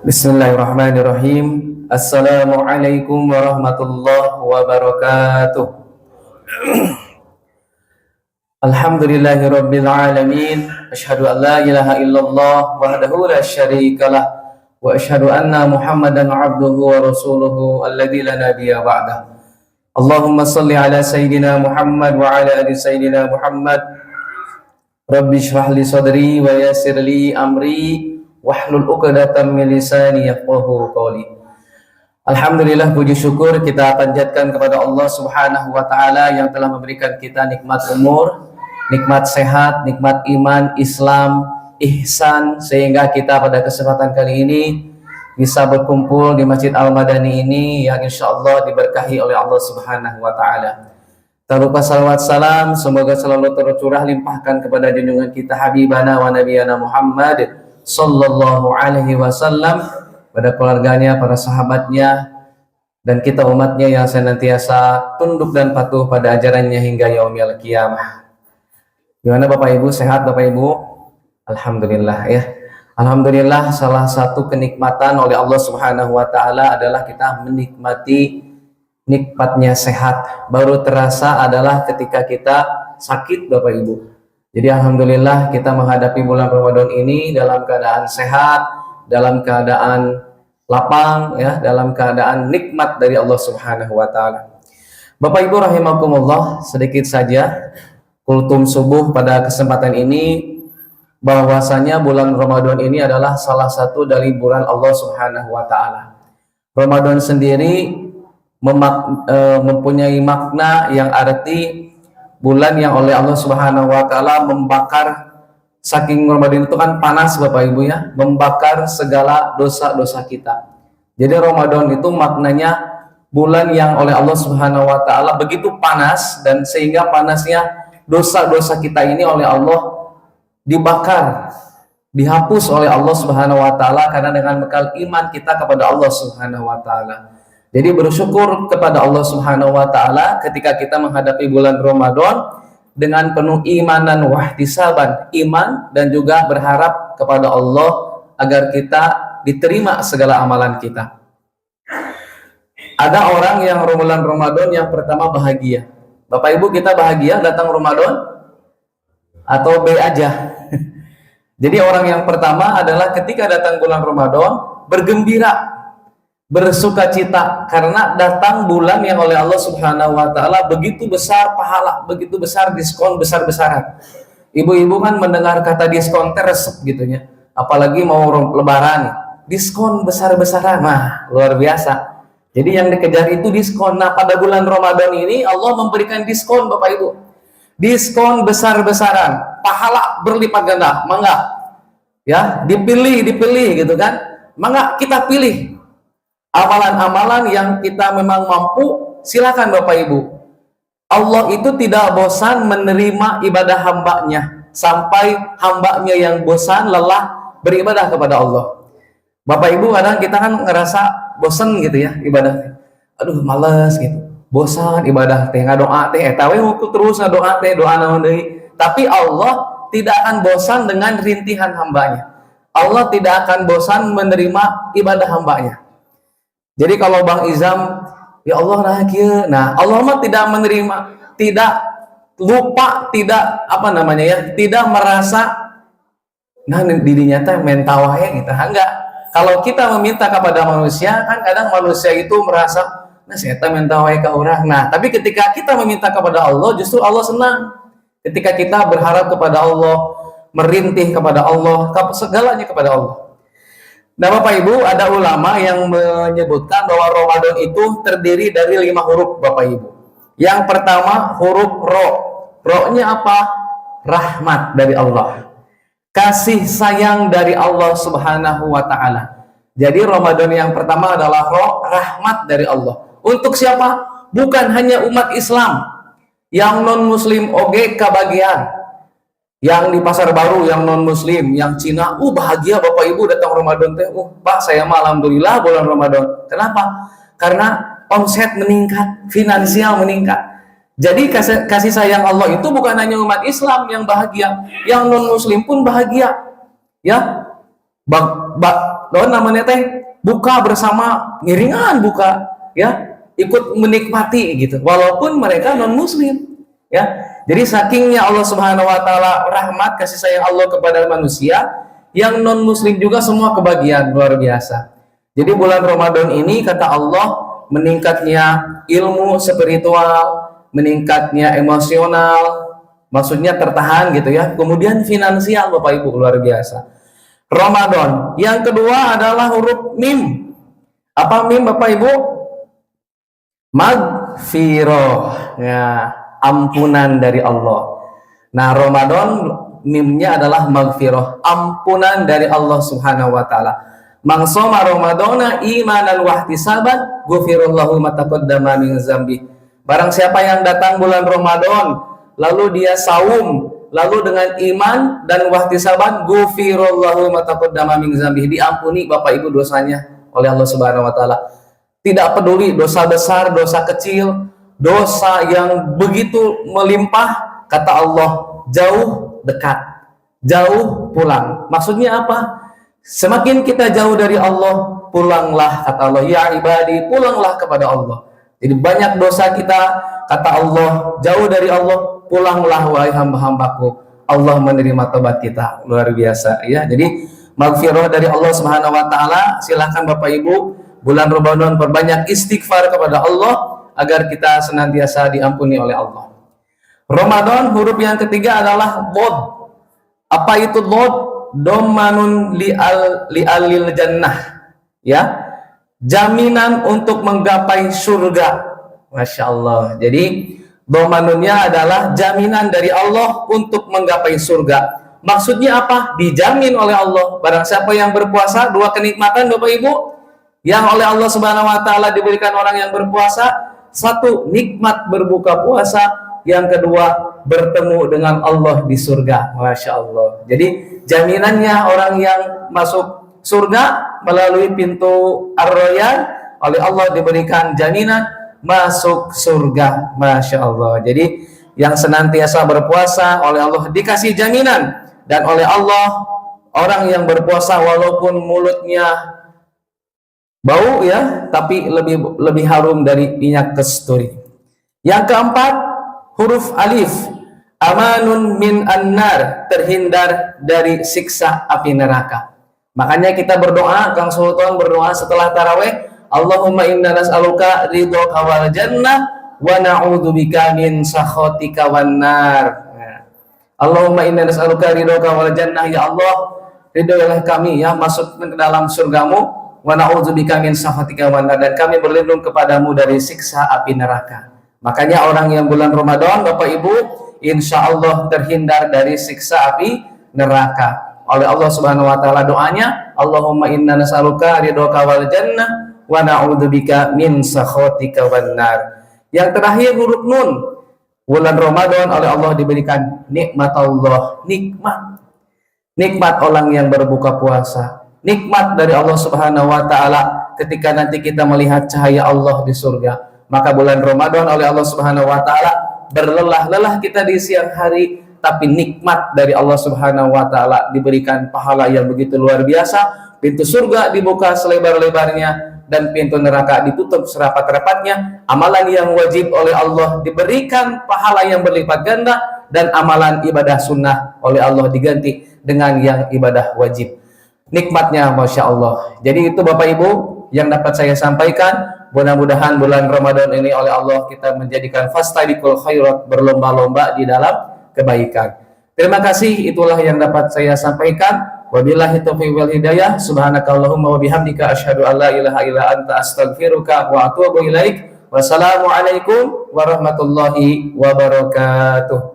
Bismillahirrahmanirrahim. Assalamualaikum warahmatullahi wabarakatuh. Alhamdulillahirabbil alamin. Asyhadu an la ilaha illallah wahdahu la syarikalah wa asyhadu anna Muhammadan abduhu wa rasuluhu alladzi la nabiyya ba'dah. Allahumma shalli ala sayyidina Muhammad wa ala ali sayyidina Muhammad. Rabbi shrah li sadri wa yassir li amri wahlul 'uqdatam min lisani yafqahu qawli. Alhamdulillah, puji syukur kita panjatkan kepada Allah Subhanahu wa taala yang telah memberikan kita nikmat umur, nikmat sehat, nikmat iman, Islam, ihsan, sehingga kita pada kesempatan kali ini bisa berkumpul di Masjid Al-Madani ini yang insyaallah diberkahi oleh Allah Subhanahu wa taala. Tak lupa salawat salam semoga selalu tercurah limpahkan kepada junjungan kita Habibana wa Nabiyana Muhammad sallallahu alaihi wasallam, pada keluarganya, para sahabatnya, dan kita umatnya yang senantiasa tunduk dan patuh pada ajarannya hingga yaumil qiyamah. Gimana Bapak Ibu, sehat Bapak Ibu? Alhamdulillah ya. Alhamdulillah, salah satu kenikmatan oleh Allah Subhanahu wa taala adalah kita menikmati nikmatnya sehat. Baru terasa adalah ketika kita sakit Bapak Ibu. Jadi alhamdulillah kita menghadapi bulan Ramadan ini dalam keadaan sehat, dalam keadaan lapang ya, dalam keadaan nikmat dari Allah Subhanahu wa taala. Bapak Ibu rahimakumullah, sedikit saja kultum subuh pada kesempatan ini bahwasanya bulan Ramadan ini adalah salah satu dari bulan Allah Subhanahu wa taala. Ramadan sendiri mempunyai makna yang arti bulan yang oleh Allah Subhanahu wa taala membakar, saking Ramadan itu kan panas Bapak Ibu ya, membakar segala dosa-dosa kita. Jadi Ramadan itu maknanya bulan yang oleh Allah Subhanahu wa taala begitu panas, dan sehingga panasnya dosa-dosa kita ini oleh Allah dibakar, dihapus oleh Allah Subhanahu wa taala karena dengan bekal iman kita kepada Allah Subhanahu wa taala. Jadi bersyukur kepada Allah Subhanahu wa taala ketika kita menghadapi bulan Ramadan dengan penuh imanan wahtisaban, iman dan juga berharap kepada Allah agar kita diterima segala amalan kita. Ada orang yang bulan Ramadan yang pertama bahagia. Bapak Ibu, kita bahagia datang Ramadan atau B aja? Jadi orang yang pertama adalah ketika datang bulan Ramadan bergembira, bersuka cita karena datang bulan yang oleh Allah Subhanahu wa taala begitu besar pahala, begitu besar diskon besar-besaran. Ibu-ibu kan mendengar kata diskon resep gitu ya. Apalagi mau lebaran, diskon besar-besaran. Nah, luar biasa. Jadi yang dikejar itu diskon. Nah, pada bulan Ramadan ini Allah memberikan diskon Bapak Ibu. Diskon besar-besaran, pahala berlipat ganda. Mangga. Ya, dipilih gitu kan. Mangga kita pilih amalan-amalan yang kita memang mampu, silakan Bapak Ibu. Allah itu tidak bosan menerima ibadah hambanya sampai hambanya yang bosan lelah beribadah kepada Allah. Bapak Ibu, kadang kita kan ngerasa bosan gitu ya ibadah. Aduh males gitu, bosan ibadah teh, ngadoa teh, eta we terus ngadoa teh, doa naon deui. Tapi Allah tidak akan bosan dengan rintihan hambanya. Allah tidak akan bosan menerima ibadah hambanya. Jadi kalau Bang Izam, ya Allah nah kieu. Nah, Allah mah tidak menerima, tidak lupa, tidak tidak merasa nah dirinya teh mental wae gitu. Enggak. Kalau kita meminta kepada manusia, kan kadang manusia itu merasa nah saya teh mental wae ka urang. Nah, tapi ketika kita meminta kepada Allah, justru Allah senang. Ketika kita berharap kepada Allah, merintih kepada Allah, segalanya kepada Allah. Nah Bapak Ibu, ada ulama yang menyebutkan bahwa Ramadan itu terdiri dari 5 huruf Bapak Ibu. Yang pertama huruf Ro. Ro-nya apa? Rahmat dari Allah. Kasih sayang dari Allah Subhanahu wa taala. Jadi Ramadan yang pertama adalah Ro, rahmat dari Allah. Untuk siapa? Bukan hanya umat Islam. Yang non-muslim oge kabagian. Yang di Pasar Baru, yang non muslim, yang Cina, bahagia Bapak Ibu datang Ramadan teh. Pak, saya mah alhamdulillah bulan Ramadan. Kenapa? Karena omset meningkat, finansial meningkat. Jadi kasih sayang Allah itu bukan hanya umat Islam yang bahagia, yang non muslim pun bahagia. Ya. Don namanya teh buka bersama, ngiringan buka, ya, ikut menikmati gitu, walaupun mereka non muslim, ya. Jadi sakingnya Allah Subhanahu wa taala rahmat kasih sayang Allah kepada manusia, yang non muslim juga semua kebagian luar biasa. Jadi bulan Ramadan ini kata Allah meningkatnya ilmu spiritual, meningkatnya emosional, maksudnya tertahan gitu ya. Kemudian finansial Bapak Ibu luar biasa. Ramadan. Yang kedua adalah huruf mim. Apa mim Bapak Ibu? Magfirah. Ya, ampunan dari Allah. Nah, Ramadan mimnya adalah magfirah, ampunan dari Allah Subhanahu wa taala. Man shoma ramadhana imanan wa ihtisaban ghufirallahu ma taqaddama min dzambi. Barang siapa yang datang bulan Ramadan lalu dia saum, lalu dengan iman dan wahtisaban, ghufirallahu ma taqaddama min dzambi, diampuni Bapak Ibu dosanya oleh Allah Subhanahu wa taala. Tidak peduli dosa besar, dosa kecil, dosa yang begitu melimpah, kata Allah, jauh dekat, jauh pulang. Maksudnya apa? Semakin kita jauh dari Allah, pulanglah, kata Allah, ya ibadi, pulanglah kepada Allah. Jadi banyak dosa kita, kata Allah, jauh dari Allah, pulanglah wahai hamba-hambaku, Allah menerima tobat kita. Luar biasa ya. Jadi maghfirah dari Allah Subhanahu wa taala. Silahkan Bapak Ibu bulan Ramadan perbanyak istighfar kepada Allah agar kita senantiasa diampuni oleh Allah. Ramadan huruf yang ketiga adalah dhad. Apa itu dhad? Domanun li'alil jannah, ya, jaminan untuk menggapai surga. Masya Allah. Jadi domanunnya adalah jaminan dari Allah untuk menggapai surga. Maksudnya apa? Dijamin oleh Allah. Barang siapa yang berpuasa, dua kenikmatan Bapak Ibu yang oleh Allah Subhanahu wa taala diberikan orang yang berpuasa. Satu, nikmat berbuka puasa. Yang kedua, bertemu dengan Allah di surga. Masya Allah. Jadi jaminannya orang yang masuk surga melalui pintu Ar-Rayyan, oleh Allah diberikan jaminan masuk surga. Masya Allah. Jadi yang senantiasa berpuasa oleh Allah dikasih jaminan, dan oleh Allah orang yang berpuasa walaupun mulutnya bau ya, tapi lebih harum dari minyak kasturi. Yang keempat, huruf alif, amanun min annar, terhindar dari siksa api neraka. Makanya kita berdoa, Kang Sultan berdoa setelah tarawih, Allahumma inna nas'aluka ridhoka wal jannah wa na'udzubika min sakhatika wan nar. Allahumma inna nas'aluka ridhoka wal jannah, ya Allah, ridhoilah kami ya masuk ke dalam surgamu, wa na'udzubika min sakhatika wan nar, dan kami berlindung kepadamu dari siksa api neraka. Makanya orang yang bulan Ramadan Bapak Ibu insya Allah terhindar dari siksa api neraka oleh Allah Subhanahu wa taala. Doanya, Allahumma inna nas'aluka ridhoka wal jannah wa na'udzubika min sakhatika wan nar. Yang terakhir huruf nun. Bulan Ramadan oleh Allah diberikan nikmat Allah, nikmat orang yang berbuka puasa, nikmat dari Allah Subhanahu wa taala ketika nanti kita melihat cahaya Allah di surga. Maka bulan Ramadan oleh Allah Subhanahu wa taala berlelah-lelah kita di siang hari, tapi nikmat dari Allah Subhanahu wa taala diberikan pahala yang begitu luar biasa. Pintu surga dibuka selebar-lebarnya dan pintu neraka ditutup serapat-rapatnya. Amalan yang wajib oleh Allah diberikan pahala yang berlipat ganda, dan amalan ibadah sunnah oleh Allah diganti dengan yang ibadah wajib. Nikmatnya Masya Allah. Jadi itu Bapak Ibu yang dapat saya sampaikan. Mudah-mudahan bulan Ramadan ini oleh Allah kita menjadikan fastabiqul khairat, berlomba-lomba di dalam kebaikan. Terima kasih, itulah yang dapat saya sampaikan. Wabillahi taufiq wal hidayah. Subhanakallahumma wa bihamdika asyhadu an la ilaha illa anta astaghfiruka wa atubu ilaik. Wassalamualaikum warahmatullahi wabarakatuh.